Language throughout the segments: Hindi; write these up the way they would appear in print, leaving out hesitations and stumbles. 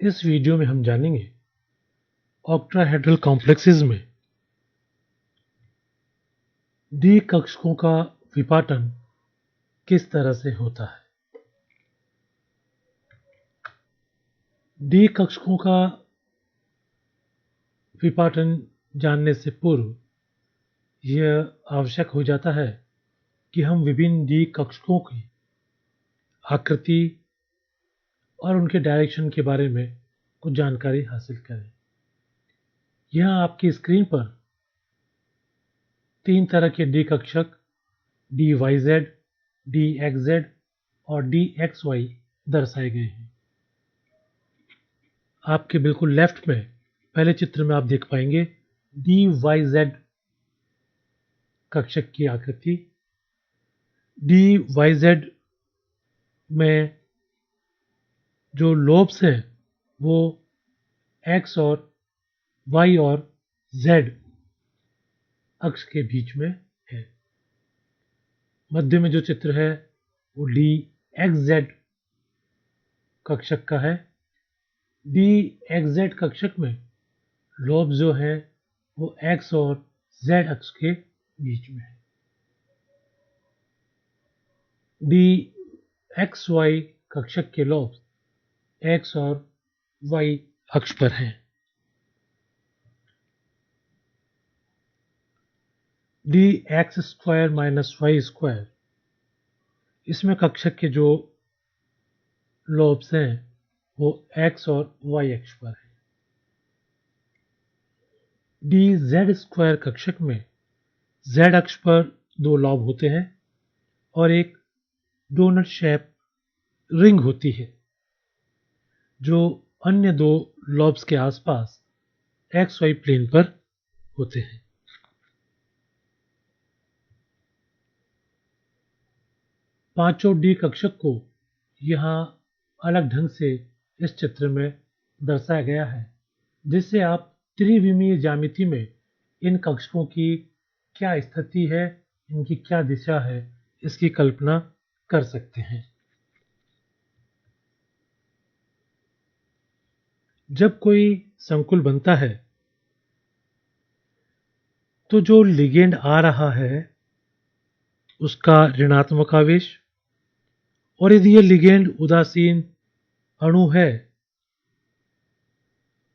इस वीडियो में हम जानेंगे ऑक्टाहेड्रल कॉम्प्लेक्सेस में डी कक्षकों का विपाटन किस तरह से होता है। डी कक्षकों का विपाटन जानने से पूर्व यह आवश्यक हो जाता है कि हम विभिन्न डी कक्षकों की आकृति और उनके डायरेक्शन के बारे में कुछ जानकारी हासिल करें। यहाँ आपकी स्क्रीन पर 3 तरह के डी कक्षक DYZ, DXZ और DXY दर्शाए गए हैं। आपके बिल्कुल लेफ्ट में पहले चित्र में आप देख पाएंगे DYZ कक्षक की आकृति। DYZ में जो लोब्स हैं वो X और Y और Z अक्ष के बीच में है। मध्य में जो चित्र है वो DXZ कक्षक का है। DXZ कक्षक में लोब जो है वो X और Z अक्ष के बीच में है। DXY कक्षक के लोब X और Y अक्ष पर हैं। DX² माइनस Y², इसमें कक्षक के जो लोब्स हैं वो X और Y अक्ष पर है। DZ² कक्षक में Z अक्ष पर 2 लोब होते हैं और एक डोनट शेप रिंग होती है जो अन्य 2 लोब्स के आसपास XY प्लेन पर होते हैं। पांचों डी कक्षक को यहाँ अलग ढंग से इस चित्र में दर्शाया गया है, जिससे आप त्रिविमीय ज्यामिति में इन कक्षकों की क्या स्थिति है, इनकी क्या दिशा है, इसकी कल्पना कर सकते हैं। जब कोई संकुल बनता है तो जो लिगेंड आ रहा है उसका ऋणात्मक आवेश, और यदि यह लिगेंड उदासीन अणु है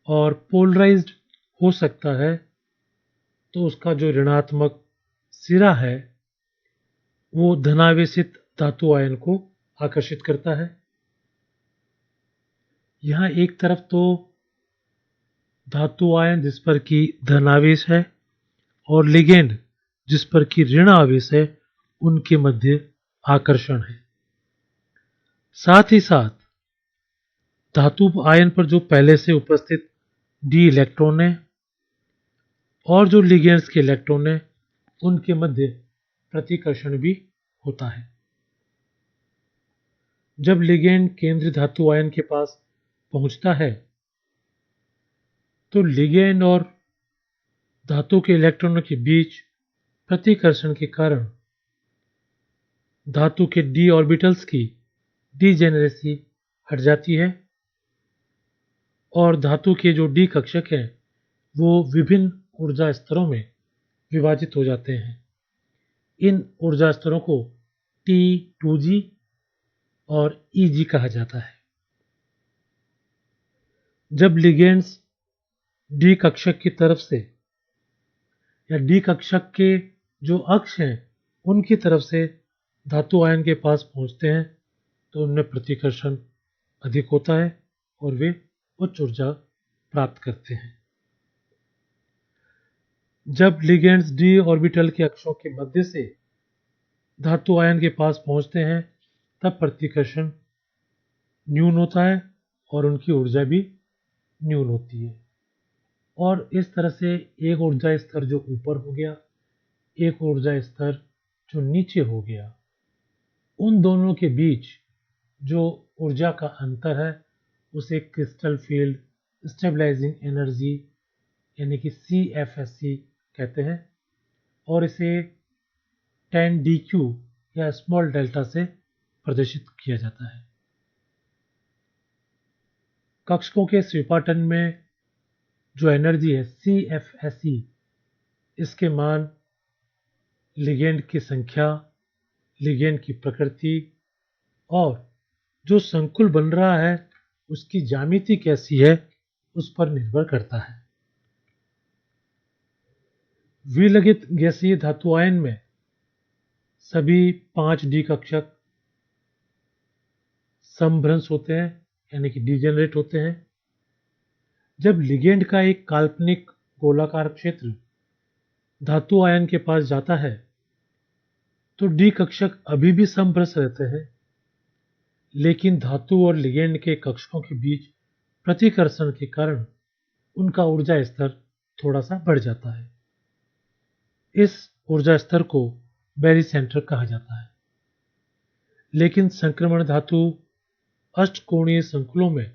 और पोलराइज्ड हो सकता है तो उसका जो ऋणात्मक सिरा है वो धनावेशित धातु आयन को आकर्षित करता है। यहाँ एक तरफ तो धातु आयन जिस पर कि धनावेश है और लिगेंड जिस पर कि ऋण आवेश है, उनके मध्य आकर्षण है। साथ ही साथ धातु आयन पर जो पहले से उपस्थित डी इलेक्ट्रॉन है और जो लिगेंड्स के इलेक्ट्रॉन है उनके मध्य प्रतिकर्षण भी होता है। जब लिगेंड केंद्रीय धातु आयन के पास पहुंचता है तो लिगेंड और धातु के इलेक्ट्रॉनों के बीच प्रतिकर्षण के कारण धातु के डी ऑर्बिटल्स की डीजेनरेसी हट जाती है और धातु के जो डी कक्षक हैं वो विभिन्न ऊर्जा स्तरों में विभाजित हो जाते हैं। इन ऊर्जा स्तरों को T2G और EG कहा जाता है। जब लिगेंड्स डी कक्षक की तरफ से या डी कक्षक के जो अक्ष हैं उनकी तरफ से धातु आयन के पास पहुंचते हैं तो उनमें प्रतिकर्षण अधिक होता है और वे उच्च ऊर्जा प्राप्त करते हैं। जब लिगेंड्स डी ऑर्बिटल के अक्षों के मध्य से धातु आयन के पास पहुंचते हैं तब प्रतिकर्षण न्यून होता है और उनकी ऊर्जा भी न्यून होती है। और इस तरह से एक ऊर्जा स्तर जो ऊपर हो गया, एक ऊर्जा स्तर जो नीचे हो गया, उन दोनों के बीच जो ऊर्जा का अंतर है उसे क्रिस्टल फील्ड स्टेबलाइजिंग एनर्जी यानी कि CFSE कहते हैं और इसे 10dq या स्मॉल डेल्टा से प्रदर्शित किया जाता है। कक्षकों के स्विपाटन में जो एनर्जी है CFSE, इसके मान लिगेंड की संख्या, लिगेंड की प्रकृति और जो संकुल बन रहा है उसकी ज्यामिति कैसी है उस पर निर्भर करता है। विलगित गैसीय धातु आयन में सभी 5D कक्षक समभ्रंश होते हैं, यानी कि डिजेनरेट होते हैं। जब लिगेंड का एक काल्पनिक गोलाकार क्षेत्र धातु आयन के पास जाता है तो डी कक्षक अभी भी समभ्रंश रहते हैं, लेकिन धातु और लिगेंड के कक्षकों के बीच प्रतिकर्षण के कारण उनका ऊर्जा स्तर थोड़ा सा बढ़ जाता है। इस ऊर्जा स्तर को बैरीसेंटर कहा जाता है। लेकिन संक्रमण धातु अष्टकोणीय संकुलों में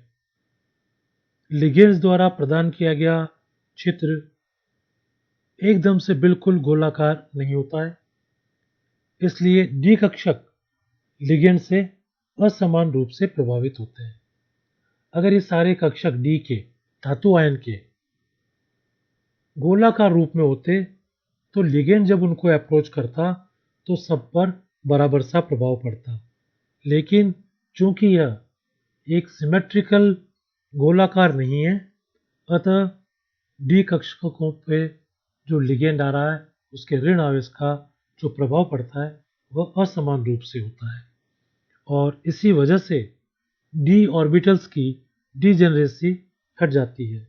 लिगेंड्स द्वारा प्रदान किया गया क्षेत्र एकदम से बिल्कुल गोलाकार नहीं होता है, इसलिए डी कक्षक लिगेंड से असमान रूप से प्रभावित होते हैं। अगर ये सारे कक्षक डी के धातु आयन के गोलाकार रूप में होते तो लिगेंड जब उनको अप्रोच करता तो सब पर बराबर सा प्रभाव पड़ता, लेकिन चूंकि यह एक सिमेट्रिकल गोलाकार नहीं है, अतः डी कक्षकों पे जो लिगेंड आ रहा है उसके ऋण आवेश का जो प्रभाव पड़ता है वह असमान रूप से होता है और इसी वजह से डी ऑर्बिटल्स की डीजेनरेसी हट जाती है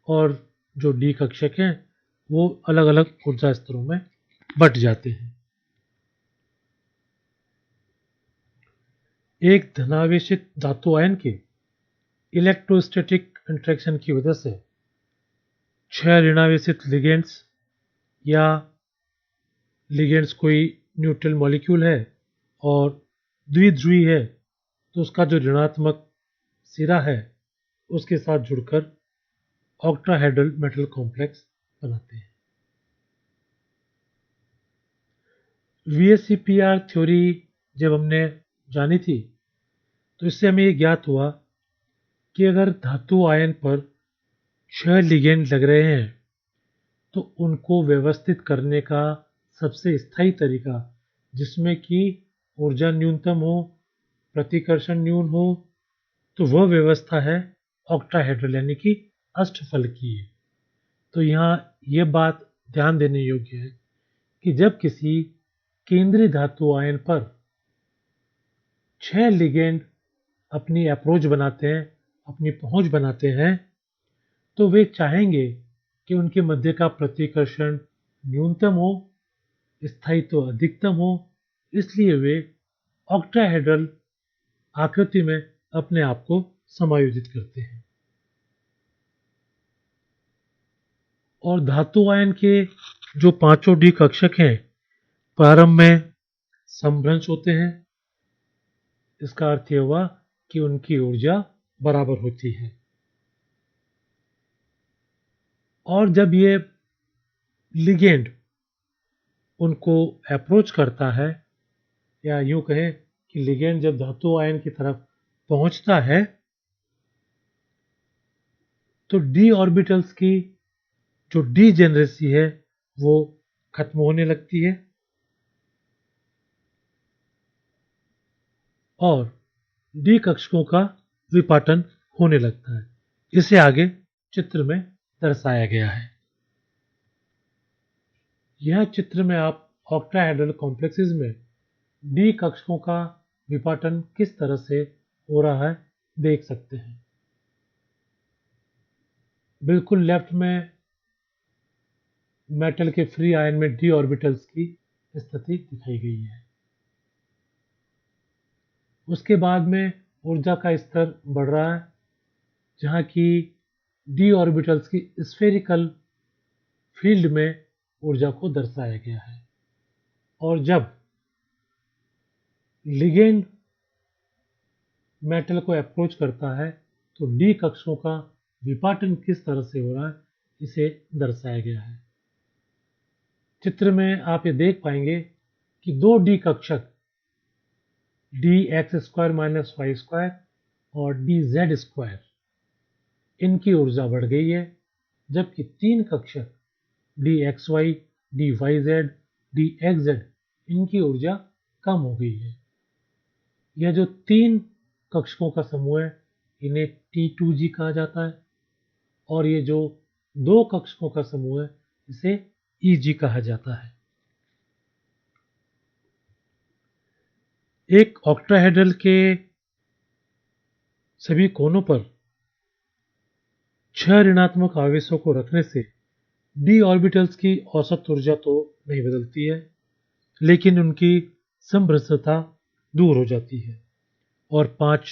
और जो डी कक्षक हैं वो अलग अलग ऊर्जा स्तरों में बट जाते हैं। एक धनावेशित धातु आयन के इलेक्ट्रोस्टैटिक इंटरेक्शन की वजह से 6 ऋणावेशित लिगेंड्स या लिगेंड्स कोई न्यूट्रल मॉलिक्यूल है और द्विध्रुवी है तो उसका जो ऋणात्मक सिरा है उसके साथ जुड़कर ऑक्टाहेड्रल मेटल कॉम्प्लेक्स बनाते हैं। VSEPR थ्योरी जब हमने जानी थी तो इससे हमें ये ज्ञात हुआ कि अगर धातु आयन पर 6 लिगेंड लग रहे हैं तो उनको व्यवस्थित करने का सबसे स्थायी तरीका जिसमें कि ऊर्जा न्यूनतम हो, प्रतिकर्षण न्यून हो, तो वह व्यवस्था है ऑक्टाहेड्रल यानी कि अष्टफलकीय। तो यहाँ यह बात ध्यान देने योग्य है कि जब किसी केंद्रीय धातु आयन पर 6 लिगेंड अपनी अप्रोच बनाते हैं, अपनी पहुंच बनाते हैं, तो वे चाहेंगे कि उनके मध्य का प्रतिकर्षण न्यूनतम हो, स्थायित्व अधिकतम हो, इसलिए वे ऑक्टाहेड्रल आकृति में अपने आप को समायोजित करते हैं। और धातु आयन के जो 5 डी कक्षक हैं प्रारंभ में समभ्रंश होते हैं। इसका अर्थ यह हुआ कि उनकी ऊर्जा बराबर होती है और जब ये लिगेंड उनको अप्रोच करता है या यूं कहें कि लिगेंड जब धातु आयन की तरफ पहुंचता है तो डी ऑर्बिटल्स की जो डीजेनरेसी है वो खत्म होने लगती है और डी कक्षकों का विपाटन होने लगता है। इसे आगे चित्र में दर्शाया गया है। यह चित्र में आप ऑक्टाहेड्रल कॉम्प्लेक्सेस में डी कक्षकों का विपाटन किस तरह से हो रहा है देख सकते हैं। बिल्कुल लेफ्ट में मेटल के फ्री आयन में डी ऑर्बिटल्स की स्थिति दिखाई गई है। उसके बाद में ऊर्जा का स्तर बढ़ रहा है जहां की डी ऑर्बिटल्स की स्फेरिकल फील्ड में ऊर्जा को दर्शाया गया है और जब लिगेंड मेटल को अप्रोच करता है तो डी कक्षकों का विपाटन किस तरह से हो रहा है इसे दर्शाया गया है। चित्र में आप ये देख पाएंगे कि 2 डी कक्षक d x square minus y square और डी जेड स्क्वायर इनकी ऊर्जा बढ़ गई है, जबकि 3 कक्षक dxy, dyz, dxz इनकी ऊर्जा कम हो गई है। यह जो 3 कक्षकों का समूह है इन्हें T2g कहा जाता है, और ये जो 2 कक्षकों का समूह है इसे Eg कहा जाता है। एक ऑक्टाहेड्रल के सभी कोनों पर 6 ऋणात्मक आवेशों को रखने से d ऑर्बिटल्स की औसत ऊर्जा तो नहीं बदलती है, लेकिन उनकी समभ्रष्टता दूर हो जाती है और 5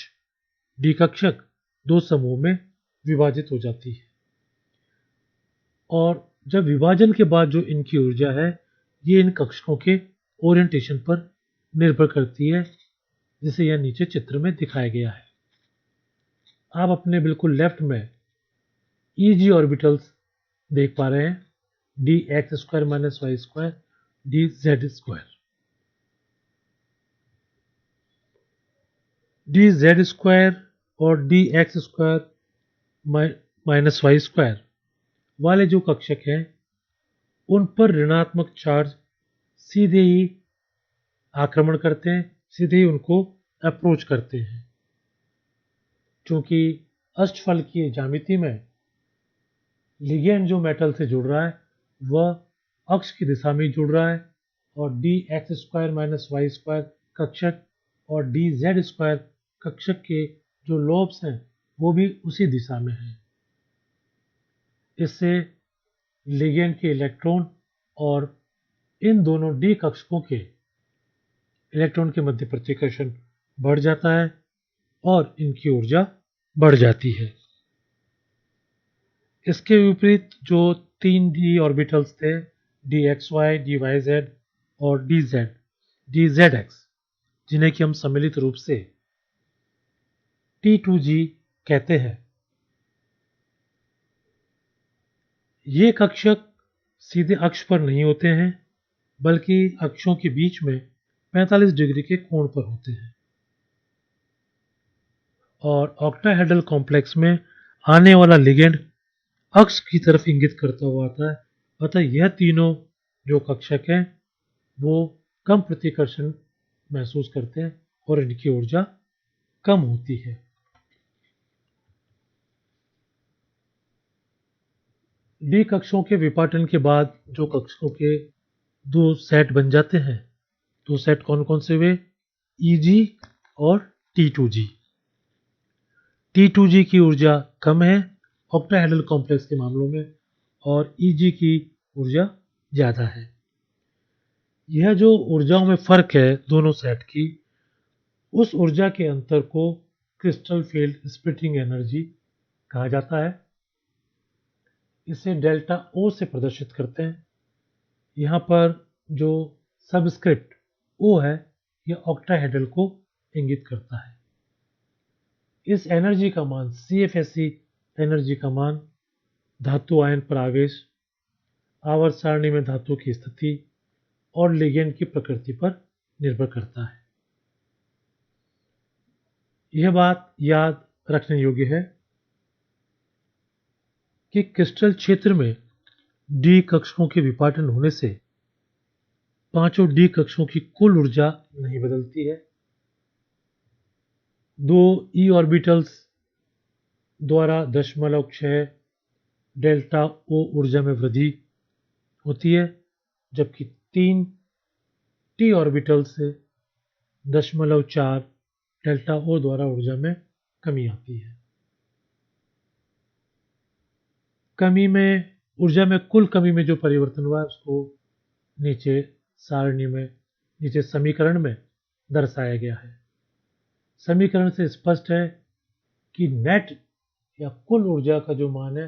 d कक्षक 2 समूह में विभाजित हो जाती है। और जब विभाजन के बाद जो इनकी ऊर्जा है ये इन कक्षकों के ओरिएंटेशन पर निर्भर करती है, जिसे यह नीचे चित्र में दिखाया गया है। आप अपने बिल्कुल लेफ्ट में Eg ऑर्बिटल्स देख पा रहे हैं, dx² - y² dz²। dz² और dx² - y² वाले जो कक्षक हैं उन पर ऋणात्मक चार्ज सीधे ही आक्रमण करते हैं, सीधे ही उनको अप्रोच करते हैं। क्योंकि अष्टफल की ज्यामिति में लिगेंड जो मेटल से जुड़ रहा है वह अक्ष की दिशा में जुड़ रहा है, और dx² - y² कक्षक और dz² कक्षक के जो लोब्स हैं वो भी उसी दिशा में हैं। इससे लिगेंड के इलेक्ट्रॉन और इन दोनों d कक्षकों के इलेक्ट्रॉन के मध्य प्रतिकर्षण बढ़ जाता है और इनकी ऊर्जा बढ़ जाती है। इसके विपरीत जो 3 d ऑर्बिटल्स थे dxy, dyz और dzx, जिन्हें कि हम सम्मिलित रूप से T2g कहते हैं, ये कक्षक सीधे अक्ष पर नहीं होते हैं बल्कि अक्षों के बीच में 45 डिग्री के कोण पर होते हैं। और ऑक्टाहेड्रल कॉम्प्लेक्स में आने वाला लिगेंड अक्ष की तरफ इंगित करता हुआ आता है, अतः यह तीनों जो कक्षक हैं वो कम प्रतिकर्षण महसूस करते हैं और इनकी ऊर्जा कम होती है। डी कक्षों के विपाटन के बाद जो कक्षकों के 2 सेट बन जाते हैं, 2 सेट कौन कौन से हुए? Eg और T2g। T2g की ऊर्जा कम है ऑक्टाहेड्रल कॉम्प्लेक्स के मामलों में, और Eg की ऊर्जा ज्यादा है। यह जो ऊर्जाओं में फर्क है दोनों सेट की, उस ऊर्जा के अंतर को क्रिस्टल फील्ड स्प्लिटिंग एनर्जी कहा जाता है। इसे डेल्टा O से प्रदर्शित करते हैं। यहाँ पर जो सबस्क्रिप्ट O है यह ऑक्टाहेड्रल को इंगित करता है। इस एनर्जी का मान CFSE एनर्जी का मान धातु आयन पर आवेश, आवर्त सारणी में धातु की स्थिति और लिगेंड की प्रकृति पर निर्भर करता है। यह बात याद रखने योग्य है कि क्रिस्टल क्षेत्र में D कक्षकों के विपाटन होने से पांचों D कक्षकों की कुल ऊर्जा नहीं बदलती है। 2 E ऑर्बिटल्स द्वारा 0.6 डेल्टा O ऊर्जा में वृद्धि होती है, जबकि 3 T ऑर्बिटल से 0.4 डेल्टा O द्वारा ऊर्जा में कमी आती है। कमी में ऊर्जा में कुल कमी में जो परिवर्तन हुआ है उसको नीचे सारणी में, नीचे समीकरण में दर्शाया गया है। समीकरण से स्पष्ट है कि नेट या कुल ऊर्जा का जो मान है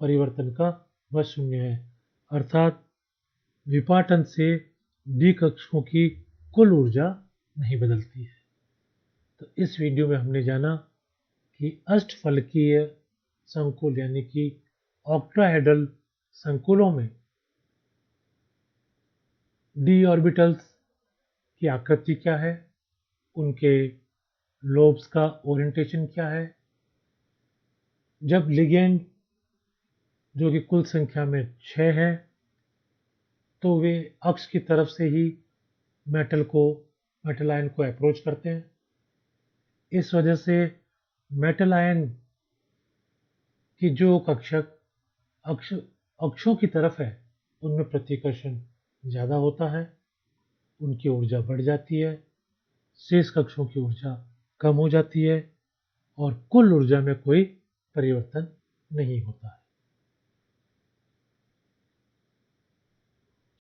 परिवर्तन का वह 0 है, अर्थात विपाटन से D कक्षकों की कुल ऊर्जा नहीं बदलती है। तो इस वीडियो में हमने जाना कि अष्टफलकीय संकुल यानी कि ऑक्टाहेड्रल संकुलों में D ऑर्बिटल्स की आकृति क्या है, उनके लोब्स का ओरिएंटेशन क्या है, जब लिगेंड जो कि कुल संख्या में 6 है तो वे अक्ष की तरफ से ही मेटल आयन को अप्रोच करते हैं। इस वजह से मेटल आयन की जो कक्षक अक्षों की तरफ है उनमें प्रतिकर्षण ज़्यादा होता है, उनकी ऊर्जा बढ़ जाती है, शेष कक्षों की ऊर्जा कम हो जाती है और कुल ऊर्जा में कोई परिवर्तन नहीं होता है।